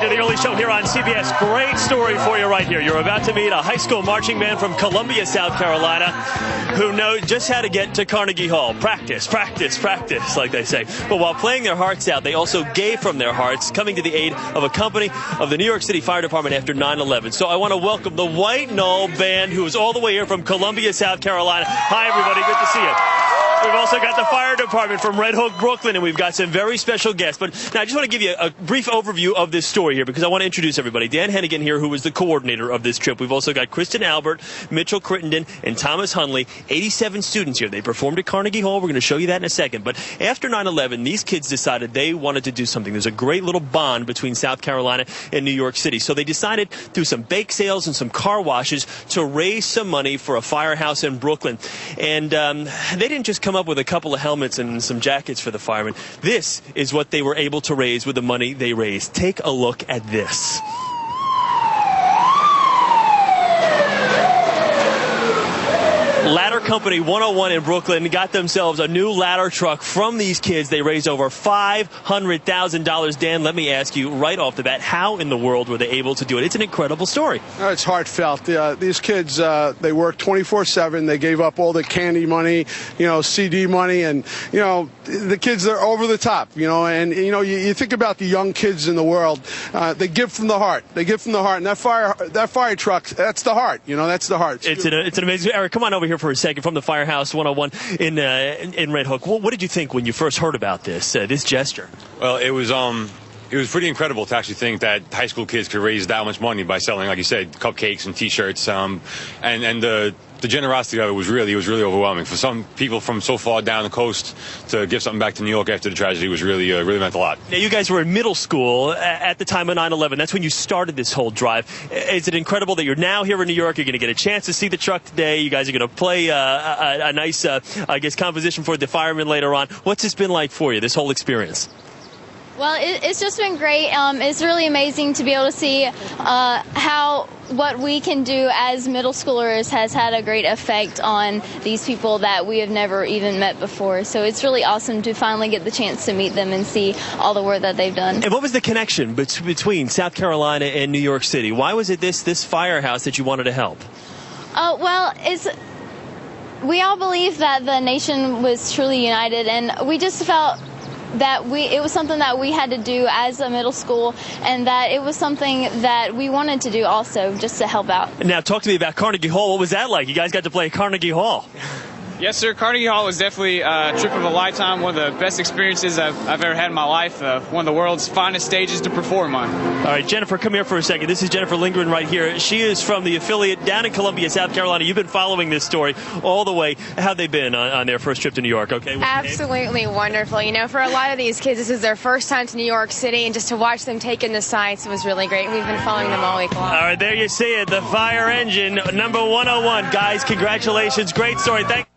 to the early show here on CBS. Great story for you right here. You're about to meet a high school marching band from Columbia, South Carolina, who know just how to get to Carnegie Hall. Practice, practice, practice, like they say. But while playing their hearts out, they also gave from their hearts, coming to the aid of a company of the New York City Fire Department after 9/11. So I want to welcome the White Knoll Band, who is all the way here from Columbia, South Carolina. Hi, everybody. Good to see you. We've also got the fire department from Red Hook, Brooklyn, and we've got some very special guests. But now I just want to give you a brief overview of this story here because I want to introduce everybody. Dan Hennigan here, who was the coordinator of this trip. We've also got Kristen Albert, Mitchell Crittenden, and Thomas Hunley. 87 students here. They performed at Carnegie Hall. We're going to show you that in a second. But after 9/11, these kids decided they wanted to do something. There's a great little bond between South Carolina and New York City. So they decided through some bake sales and some car washes to raise some money for a firehouse in Brooklyn. And they didn't just come up with a couple of helmets and some jackets for the firemen. This is what they were able to raise with the money they raised. Take a look at this. Ladder Company 101 in Brooklyn got themselves a new ladder truck from these kids. They raised over $500,000. Dan, let me ask you right off the bat, how in the world were they able to do it? It's an incredible story. It's heartfelt. These kids, they work 24/7. They gave up all the candy money, CD money, and, the kids are over the top, and, you think about the young kids in the world, they give from the heart. They give from the heart. And that fire truck, that's the heart, that's the heart. It's an amazing, Eric, come on over here for a second from the Firehouse 101 in Red Hook. What did you think when you first heard about this gesture? Well, it was pretty incredible to actually think that high school kids could raise that much money by selling, like you said, cupcakes and T-shirts. And the generosity of it was really overwhelming. For some people from so far down the coast to give something back to New York after the tragedy was really meant a lot. Now, you guys were in middle school at the time of 9/11. That's when you started this whole drive. Is it incredible that you're now here in New York? You're going to get a chance to see the truck today. You guys are going to play a nice, composition for the firemen later on. What's this been like for you, this whole experience? Well, it's just been great. It's really amazing to be able to see how what we can do as middle schoolers has had a great effect on these people that we have never even met before. So it's really awesome to finally get the chance to meet them and see all the work that they've done. And what was the connection between South Carolina and New York City? Why was it this firehouse that you wanted to help? Well, we all believe that the nation was truly united, and we just felt that it was something that we had to do as a middle school, and that it was something that we wanted to do also, just to help out. Now, talk to me about Carnegie Hall. What was that like? You guys got to play at Carnegie Hall. Yes, sir. Carnegie Hall was definitely a trip of a lifetime, one of the best experiences I've ever had in my life, one of the world's finest stages to perform on. All right, Jennifer, come here for a second. This is Jennifer Lindgren right here. She is from the affiliate down in Columbia, South Carolina. You've been following this story all the way. How've they been on their first trip to New York? Okay. Absolutely wonderful. For a lot of these kids, this is their first time to New York City, and just to watch them take in the sights was really great. We've been following them all week long. All right, there you see it. The fire engine, number 101. Guys, congratulations. Great story. Thank you.